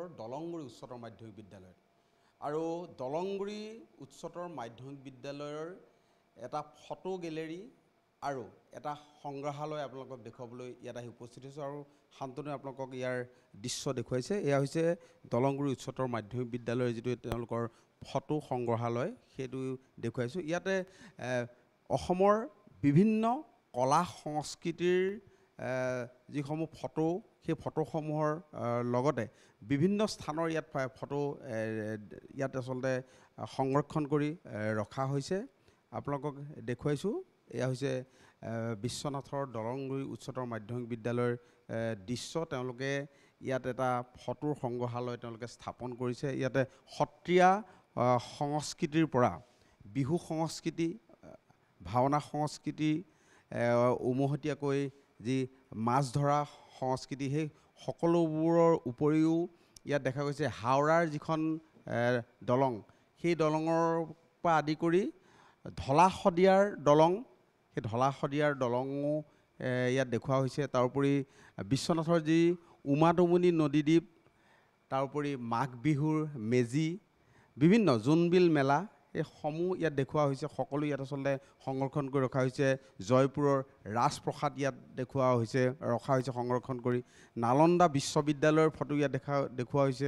বিশ্বনাথৰ দলংগুৰি উচ্চতৰ মাধ্যমিক বিদ্যালয় আৰু দলংগুৰি উচ্চতৰ মাধ্যমিক বিদ্যালয়ৰ এটা ফটো গেলেৰী আৰু এটা সংগ্ৰহালয় আপোনালোকক দেখুৱাবলৈ ইয়াত আহি উপস্থিত হৈছোঁ আৰু শান্তনুৱে আপোনালোকক ইয়াৰ দৃশ্য দেখুৱাইছে। এয়া হৈছে দলংগুৰি উচ্চতৰ মাধ্যমিক বিদ্যালয়ৰ যিটো তেওঁলোকৰ ফটো সংগ্ৰহালয় সেইটো দেখুৱাইছোঁ। ইয়াতে অসমৰ বিভিন্ন কলা সংস্কৃতিৰ যিসমূহ ফটো সেই ফটোসমূহৰ লগতে বিভিন্ন স্থানৰ ইয়াত ফটো ইয়াত আচলতে সংৰক্ষণ কৰি ৰখা হৈছে। আপোনালোকক দেখুৱাইছোঁ। এয়া হৈছে বিশ্বনাথৰ দলংগুৰি উচ্চতৰ মাধ্যমিক বিদ্যালয়ৰ দৃশ্য। তেওঁলোকে ইয়াত এটা ফটোৰ সংগ্ৰহালয় তেওঁলোকে স্থাপন কৰিছে। ইয়াতে সত্ৰীয়া সংস্কৃতিৰ পৰা বিহু সংস্কৃতি, ভাওনা সংস্কৃতি, উমহতীয়াকৈ যি মাছ ধৰা সংস্কৃতি, সেই সকলোবোৰৰ উপৰিও ইয়াত দেখা গৈছে হাওৰাৰ যিখন দলং, সেই দলঙৰ পৰা আদি কৰি ঢলা শদিয়াৰ দলং, সেই ঢলা শদিয়াৰ দলঙো ইয়াত দেখুওৱা হৈছে। তাৰোপৰি বিশ্বনাথৰ যি উমাদুমনি নদীদ্বীপ, তাৰোপৰি মাঘ বিহুৰ মেজি, বিভিন্ন জোনবিল মেলা, এই সমূহ ইয়াত দেখুওৱা হৈছে। সকলো ইয়াত আচলতে সংৰক্ষণ কৰি ৰখা হৈছে। জয়পুৰৰ ৰাজপ্ৰসাদ ইয়াত ৰখা হৈছে সংৰক্ষণ কৰি। নালন্দা বিশ্ববিদ্যালয়ৰ ফটো ইয়াত দেখুওৱা হৈছে।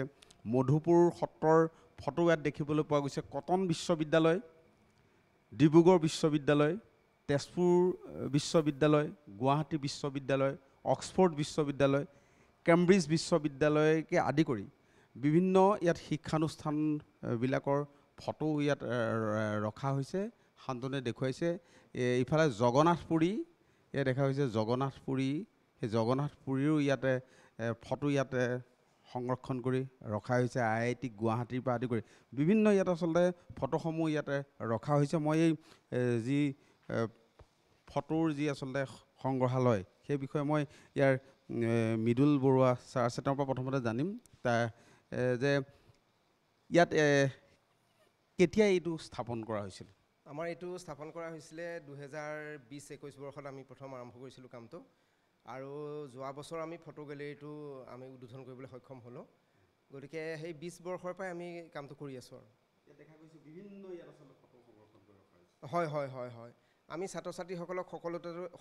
মধুপুৰ সত্ৰৰ ফটো ইয়াত দেখিবলৈ পোৱা গৈছে। কটন বিশ্ববিদ্যালয়, ডিব্ৰুগড় বিশ্ববিদ্যালয়, তেজপুৰ বিশ্ববিদ্যালয়, গুৱাহাটী বিশ্ববিদ্যালয়, অক্সফৰ্ড বিশ্ববিদ্যালয়, কেম্ব্ৰিজ বিশ্ববিদ্যালয়কে আদি কৰি বিভিন্ন ইয়াত শিক্ষানুষ্ঠানবিলাকৰ ফটো ইয়াত ৰখা হৈছে। শান্তনুৱে দেখুৱাইছে। ইফালে জগন্নাথপুৰী ইয়াত দেখা হৈছে। জগন্নাথপুৰী, সেই জগন্নাথপুৰীৰো ইয়াতে ফটো ইয়াতে সংৰক্ষণ কৰি ৰখা হৈছে। IIT গুৱাহাটীৰ পৰা আদি কৰি বিভিন্ন ইয়াত আচলতে ফটোসমূহ ইয়াতে ৰখা হৈছে। মই এই যি ফটোৰ যি আচলতে সংগ্ৰহালয় সেই বিষয়ে মই ইয়াৰ মৃদুল বৰুৱা ছাৰ আছে, তেওঁৰ পৰা প্ৰথমতে জানিম যে ইয়াত কেতিয়া এইটো স্থাপন কৰা হৈছিল? আমাৰ এইটো স্থাপন কৰা হৈছিলে 2020-21 বৰ্ষত আমি প্ৰথম আৰম্ভ কৰিছিলোঁ কামটো, আৰু যোৱা বছৰ আমি ফটো গেলেৰীটো আমি উদ্বোধন কৰিবলৈ সক্ষম হ'লোঁ। গতিকে সেই 20 বৰ্ষৰ পৰাই আমি কামটো কৰি আছোঁ। আৰু ইয়াত দেখা গৈছে বিভিন্ন ইয়াত আচলতে ফটো সংৰক্ষণ কৰি ৰখা হৈছে। হয় হয় হয় হয় আমি ছাত্ৰ ছাত্ৰীসকলক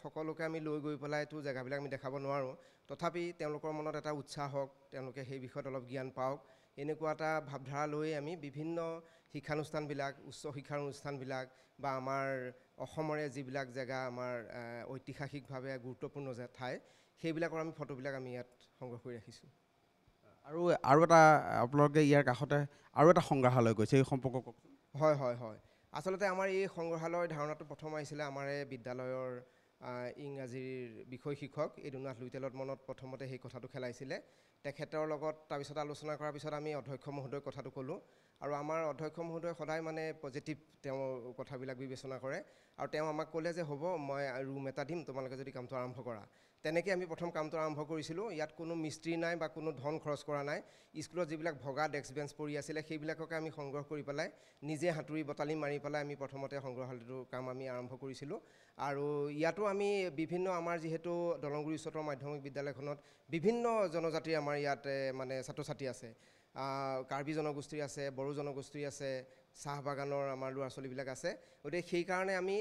সকলোকে আমি লৈ গৈ পেলাইতো জেগাবিলাক আমি দেখাব নোৱাৰোঁ। তথাপি তেওঁলোকৰ মনত এটা উৎসাহ হওক, তেওঁলোকে সেই বিষয়ত অলপ জ্ঞান পাওক, এনেকুৱা এটা ভাৱধাৰা লৈ আমি বিভিন্ন শিক্ষানুষ্ঠানবিলাক, উচ্চ শিক্ষাৰ অনুষ্ঠানবিলাক বা আমাৰ অসমৰে যিবিলাক জেগা আমাৰ ঐতিহাসিকভাৱে গুৰুত্বপূৰ্ণ ঠাই, সেইবিলাকৰ আমি ফটোবিলাক আমি ইয়াত সংগ্ৰহ কৰি ৰাখিছোঁ। আৰু এটা আপোনালোকে ইয়াৰ কাষতে আৰু এটা সংগ্ৰহালয় কৈছে, এই সম্পৰ্কে কওকচোন। হয় হয় হয় আচলতে আমাৰ এই সংগ্ৰহালয়ৰ ধাৰণাটো প্ৰথম আহিছিলে আমাৰ বিদ্যালয়ৰ ইংৰাজীৰ বিষয় শিক্ষক ইদুনাথ লুইটেলত মনত প্ৰথমতে সেই কথাটো খেলাইছিলে। তেখেতৰ লগত তাৰপিছত আলোচনা কৰাৰ পিছত আমি অধ্যক্ষ মহোদয়ক কথাটো ক'লোঁ, আৰু আমাৰ অধ্যক্ষ মহোদয়ে সদায় মানে পজিটিভ তেওঁ কথাবিলাক বিবেচনা কৰে, আৰু তেওঁ আমাক ক'লে যে হ'ব, মই ৰুম এটা দিম, তোমালোকে যদি কামটো আৰম্ভ কৰা। তেনেকৈ আমি প্ৰথম কামটো আৰম্ভ কৰিছিলোঁ। ইয়াত কোনো মিস্ত্ৰী নাই বা কোনো ধন খৰচ কৰা নাই। স্কুলত যিবিলাক ভগা ডেস্ক বেঞ্চ পৰি আছিলে সেইবিলাককে আমি সংগ্ৰহ কৰি পেলাই নিজে হাতুৰি বটালি মাৰি পেলাই আমি প্ৰথমতে সংগ্ৰহালয়টোৰ কাম আমি আৰম্ভ কৰিছিলোঁ। আৰু ইয়াতো আমি বিভিন্ন, আমাৰ যিহেতু দলংগুৰি উচ্চতৰ মাধ্যমিক বিদ্যালয়খনত বিভিন্ন জনজাতিৰ আমাৰ ইয়াত মানে ছাত্ৰ ছাত্ৰী আছে। কাৰ্বি জনগোষ্ঠীৰ আছে, বড়ো জনগোষ্ঠীৰ আছে, চাহ বাগানৰ আমাৰ ল'ৰা ছোৱালীবিলাক আছে। গতিকে সেইকাৰণে আমি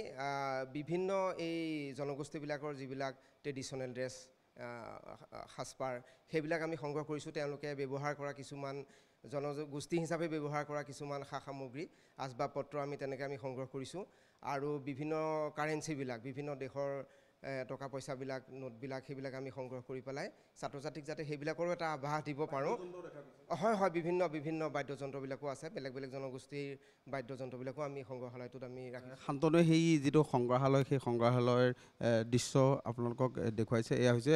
বিভিন্ন এই জনগোষ্ঠীবিলাকৰ যিবিলাক ট্ৰেডিশ্যনেল ড্ৰেছ, সাজপাৰ, সেইবিলাক আমি সংগ্ৰহ কৰিছোঁ। তেওঁলোকে ব্যৱহাৰ কৰা কিছুমান জনগোষ্ঠী হিচাপে ব্যৱহাৰ কৰা কিছুমান সা সামগ্ৰী, আচবাব পত্ৰ আমি তেনেকৈ আমি সংগ্ৰহ কৰিছোঁ। আৰু বিভিন্ন কাৰেঞ্চিবিলাক, বিভিন্ন দেশৰ টকা পইচাবিলাক, নোটবিলাক, সেইবিলাক আমি সংগ্ৰহ কৰি পেলাই ছাত্ৰ ছাত্ৰীক যাতে সেইবিলাকৰো এটা আভাস দিব পাৰোঁ। হয় হয় বিভিন্ন বিভিন্ন বাদ্যযন্ত্ৰবিলাকো আছে, বেলেগ বেলেগ জনগোষ্ঠীৰ বাদ্যযন্ত্ৰবিলাকো আমি সংগ্ৰহালয়টোত আমি ৰাখিছোঁ। শান্তনুৱে সেই যিটো সংগ্ৰহালয়, সেই সংগ্ৰহালয়ৰ দৃশ্য আপোনালোকক দেখুৱাইছে। এয়া হৈছে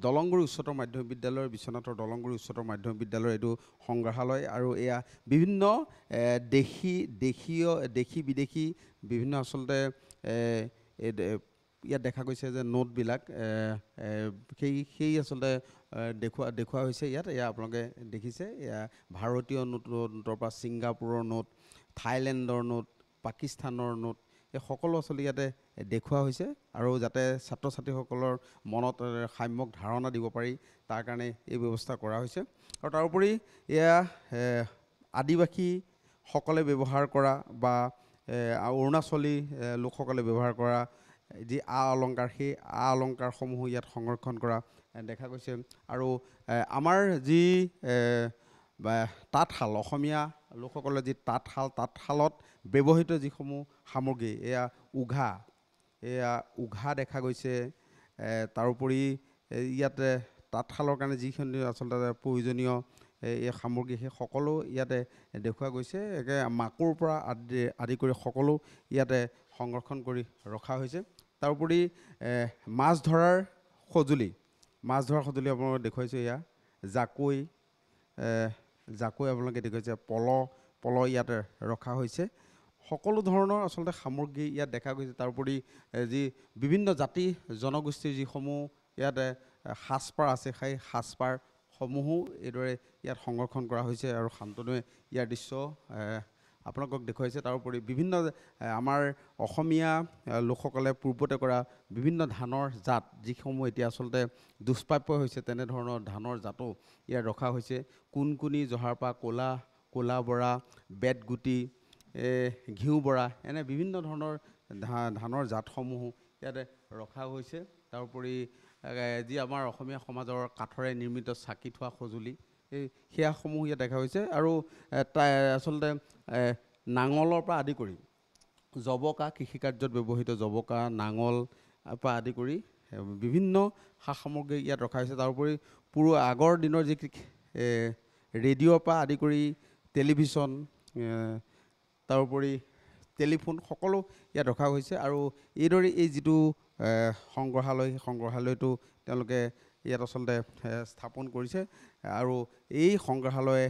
দলংগুৰি উচ্চতৰ মাধ্যমিক বিদ্যালয়ৰ, বিশ্বনাথৰ দলংগুৰি উচ্চতৰ মাধ্যমিক বিদ্যালয়ৰ এইটো সংগ্ৰহালয়। আৰু এয়া বিভিন্ন দেশী বিদেশী বিভিন্ন আচলতে ইয়াত দেখা গৈছে যে নোটবিলাক সেই আচলতে দেখুওৱা হৈছে ইয়াত। এয়া আপোনালোকে দেখিছে, এয়া ভাৰতীয় নোটৰ পৰা ছিংগাপুৰৰ নোট, থাইলেণ্ডৰ নোট, পাকিস্তানৰ নোট, এই সকলো আচলতে ইয়াতে দেখুওৱা হৈছে আৰু যাতে ছাত্ৰ ছাত্ৰীসকলৰ মনত সাম্যক ধাৰণা দিব পাৰি তাৰ কাৰণে এই ব্যৱস্থা কৰা হৈছে আৰু তাৰোপৰি এয়া আদিবাসীসকলে ব্যৱহাৰ কৰা বা অৰুণাচলী লোকসকলে ব্যৱহাৰ কৰা যি অলংকাৰ সেই অলংকাৰসমূহো ইয়াত সংৰক্ষণ কৰা দেখা গৈছে আৰু আমাৰ যি তাঁতশাল অসমীয়া লোকসকলে যি তাঁতশালত ব্যৱহৃত যিসমূহ সামগ্ৰী এয়া উঘা দেখা গৈছে তাৰোপৰি ইয়াতে তাঁতশালৰ কাৰণে যিখিনি আচলতে প্ৰয়োজনীয় এই সামগ্ৰী সেই সকলো ইয়াতে দেখুওৱা গৈছে মাকুৰ পৰা আদি কৰি সকলো ইয়াতে সংৰক্ষণ কৰি ৰখা হৈছে তাৰোপৰি মাছ ধৰাৰ সঁজুলি আপোনালোকে দেখুৱাইছে এয়া জাকৈ আপোনালোকে দেখুৱাইছে পল ইয়াতে ৰখা হৈছে সকলো ধৰণৰ আচলতে সামগ্ৰী ইয়াত দেখা গৈছে তাৰোপৰি যি বিভিন্ন জাতি জনগোষ্ঠীৰ যিসমূহ ইয়াতে সাজপাৰ আছে সেই সাজপাৰসমূহো এইদৰে ইয়াত সংৰক্ষণ কৰা হৈছে আৰু শান্তনুৱে ইয়াৰ দৃশ্য আপোনালোকক দেখুৱাইছে তাৰোপৰি বিভিন্ন আমাৰ অসমীয়া লোকসকলে পূৰ্বতে কৰা বিভিন্ন ধানৰ জাত যিসমূহ এতিয়া আচলতে দুষ্প্ৰাপ্য হৈছে তেনেধৰণৰ ধানৰ জাতো ইয়াত ৰখা হৈছে কুণকুণী জহাৰপা ক'লা বৰা বেতগুটি ঘিউ বৰা এনে বিভিন্ন ধৰণৰ ধানৰ জাতসমূহো ইয়াতে ৰখা হৈছে তাৰোপৰি যি আমাৰ অসমীয়া সমাজৰ কাঠৰে নিৰ্মিত চাকি থোৱা সঁজুলি সেয়াসমূহ ইয়াত দেখা হৈছে আৰু আচলতে নাঙলৰ পৰা আদি কৰি জবকা কৃষিকাৰ্যত ব্যৱহৃত জবকা নাঙল পৰা আদি কৰি বিভিন্ন সা সামগ্ৰী ইয়াত ৰখা হৈছে তাৰোপৰি আগৰ দিনৰ যি ৰেডিঅ'ৰ পৰা আদি কৰি টেলিভিশ্যন তাৰোপৰি টেলিফোন সকলো ইয়াত ৰখা হৈছে আৰু এইদৰে এই যিটো সংগ্ৰহালয় সেই সংগ্ৰহালয়টো তেওঁলোকে ইয়াত আচলতে স্থাপন কৰিছে আৰু এই সংগ্ৰহালয়ে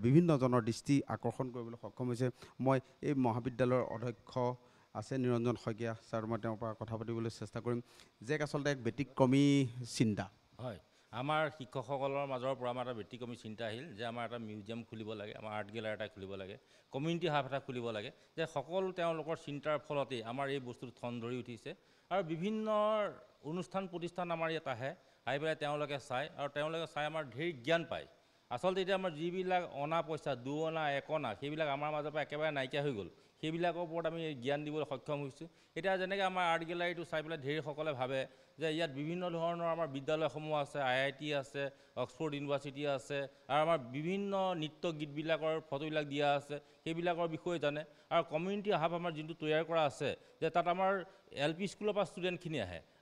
বিভিন্নজনৰ দৃষ্টি আকৰ্ষণ কৰিবলৈ সক্ষম হৈছে মই এই মহাবিদ্যালয়ৰ অধ্যক্ষ আছে নিৰঞ্জন শইকীয়া ছাৰ মই তেওঁৰ পৰা কথা পাতিবলৈ চেষ্টা কৰিম যে আচলতে এক ব্যতিক্ৰমী চিন্তা হয় আমাৰ শিক্ষকসকলৰ মাজৰ পৰা আমাৰ এটা ব্যতিক্ৰমী চিন্তা আহিল যে আমাৰ এটা মিউজিয়াম খুলিব লাগে আমাৰ আৰ্ট গেলাৰী এটা খুলিব লাগে কমিউনিটি হাব এটা খুলিব লাগে যে সকলো তেওঁলোকৰ চিন্তাৰ ফলতেই আমাৰ এই বস্তুটো ঠন ধৰি উঠিছে আৰু বিভিন্ন অনুষ্ঠান প্ৰতিষ্ঠান আমাৰ ইয়াত আহি পেলাই তেওঁলোকে চায় আৰু তেওঁলোকে চাই আমাৰ ঢেৰ জ্ঞান পায় আচলতে এতিয়া আমাৰ যিবিলাক অনা পইচা 2 অনা 1 অনা সেইবিলাক আমাৰ মাজৰ পৰা একেবাৰে নাইকিয়া হৈ গ'ল সেইবিলাকৰ ওপৰত আমি জ্ঞান দিবলৈ সক্ষম হৈছোঁ এতিয়া যেনেকৈ আমাৰ আৰ্ট গেলাৰীটো চাই পেলাই ঢেৰসকলে ভাবে যে ইয়াত বিভিন্ন ধৰণৰ আমাৰ বিদ্যালয়সমূহ আছে IIT আছে অক্সফৰ্ড ইউনিভাৰ্চিটি আছে আৰু আমাৰ বিভিন্ন নৃত্য গীতবিলাকৰ ফটোবিলাক দিয়া আছে সেইবিলাকৰ বিষয়ে জানে আৰু কমিউনিটি হাব আমাৰ যোনটো তৈয়াৰ কৰা আছে যে তাত আমাৰ LP স্কুলৰ পৰা ষ্টুডেণ্টখিনি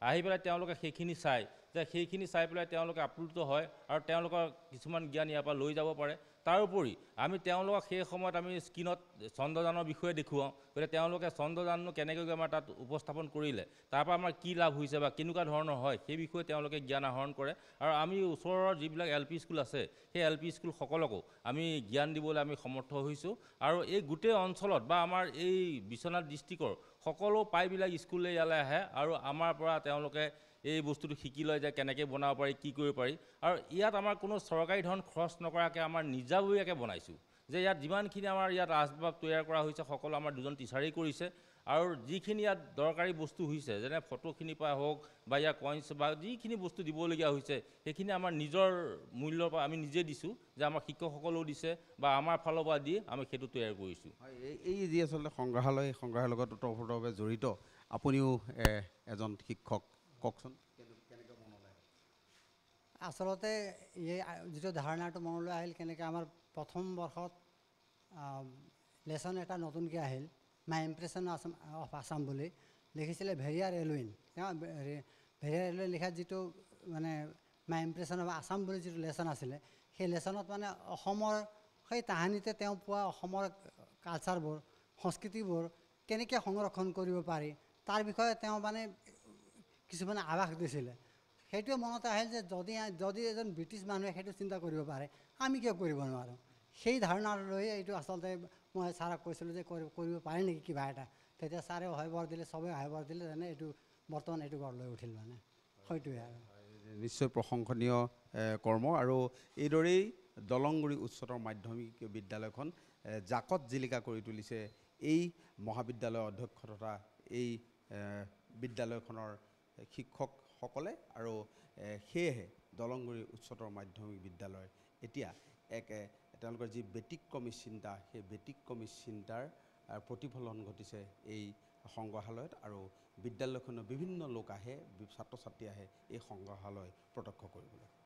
আহি পেলাই তেওঁলোকে সেইখিনি চায় যে সেইখিনি চাই পেলাই তেওঁলোকে আপ্লুত হয় আৰু তেওঁলোকৰ কিছুমান জ্ঞান ইয়াৰ পৰা লৈ যাব পাৰে তাৰোপৰি আমি তেওঁলোকক সেই সময়ত আমি স্ক্ৰীণত চন্দ্ৰযানৰ বিষয়ে দেখুৱাওঁ গতিকে তেওঁলোকে চন্দ্ৰযাননো কেনেকৈ আমাৰ তাত উপস্থাপন কৰিলে তাৰপৰা আমাৰ কি লাভ হৈছে বা কেনেকুৱা ধৰণৰ হয় সেই বিষয়ে তেওঁলোকে জ্ঞান আহৰণ কৰে আৰু আমি ওচৰৰ যিবিলাক LP স্কুল আছে সেই LP স্কুল সকলকো আমি জ্ঞান দিবলৈ আমি সমৰ্থ হৈছোঁ আৰু এই গোটেই অঞ্চলত বা আমাৰ এই বিশ্বনাথ ডিষ্ট্ৰিক্টৰ সকলো প্ৰায়বিলাক স্কুলে ইয়ালৈ আহে আৰু আমাৰ পৰা তেওঁলোকে এই বস্তুটো শিকি লয় যে কেনেকৈ বনাব পাৰি কি কৰিব পাৰি আৰু ইয়াত আমাৰ কোনো চৰকাৰী ধন খৰচ নকৰাকৈ আমাৰ নিজাববীয়াকৈ বনাইছোঁ যে ইয়াত যিমানখিনি আমাৰ ইয়াত আচবাব তৈয়াৰ কৰা হৈছে সকলো আমাৰ দুজন টিচাৰেই কৰিছে আৰু যিখিনি ইয়াত দৰকাৰী বস্তু হৈছে যেনে ফটোখিনিৰ পৰা হওক বা ইয়াৰ কইনছ বা যিখিনি বস্তু দিবলগীয়া হৈছে সেইখিনি আমাৰ নিজৰ মূল্যৰ পৰা আমি নিজে দিছোঁ যে আমাৰ শিক্ষকসকলেও দিছে বা আমাৰ ফালৰ পৰা দি আমি সেইটো তৈয়াৰ কৰিছোঁ এই যি আচলতে সংগ্ৰহালয় এই সংগ্ৰহালয়ৰ লগত ওতঃপ্ৰোতভাৱে জড়িত আপুনিও এজন শিক্ষক কওকচোন কেনেকৈ মনলৈ আচলতে এই যিটো ধাৰণাটো মনলৈ আহিল কেনেকৈ আমাৰ প্ৰথম বৰ্ষত লেচন এটা নতুনকৈ আহিল মাই ইম্প্ৰেশ্যন অফ আছাম বুলি লিখিছিলে ভেৰিয়াৰ এলুইন তেওঁ ভেৰিয়াৰ এলুইন লিখাত যিটো মানে মাই ইম্প্ৰেশ্যন অফ আছাম বুলি যিটো লেচন আছিলে সেই লেচনত মানে অসমৰ সেই তাহানিতে তেওঁ পোৱা অসমৰ কালচাৰবোৰ সংস্কৃতিবোৰ কেনেকৈ সংৰক্ষণ কৰিব পাৰি তাৰ বিষয়ে তেওঁ মানে কিছুমানে আভাস দিছিলে সেইটোৱে মনত আহিল যে যদি এজন ব্ৰিটিছ মানুহে সেইটো চিন্তা কৰিব পাৰে আমি কিয় কৰিব নোৱাৰোঁ সেই ধাৰণা লৈ এইটো আচলতে মই ছাৰক কৈছিলোঁ যে কৰিব পাৰে নেকি কিবা এটা তেতিয়া ছাৰে সহায় দিলে চবেই সহায় দিলে যেনে এইটো বৰ্তমান এইটো গঢ় লৈ উঠিল মানে সেইটোৱে আৰু নিশ্চয় প্ৰশংসনীয় কৰ্ম আৰু এইদৰেই দলংগুৰি উচ্চতৰ মাধ্যমিক বিদ্যালয়খন জাকত জিলিকা কৰি তুলিছে এই মহাবিদ্যালয়ৰ অধ্যক্ষ তথা এই বিদ্যালয়খনৰ শিক্ষকসকলে আৰু সেয়েহে দলংগুৰি উচ্চতৰ মাধ্যমিক বিদ্যালয় এতিয়া তেওঁলোকৰ যি ব্যতিক্ৰমী চিন্তা সেই ব্যতিক্ৰমী চিন্তাৰ প্ৰতিফলন ঘটিছে এই সংগ্ৰহালয়ত আৰু বিদ্যালয়খনৰ বিভিন্ন লোক আহে ছাত্ৰ ছাত্ৰী আহে এই সংগ্ৰহালয় প্ৰত্যক্ষ কৰিবলৈ।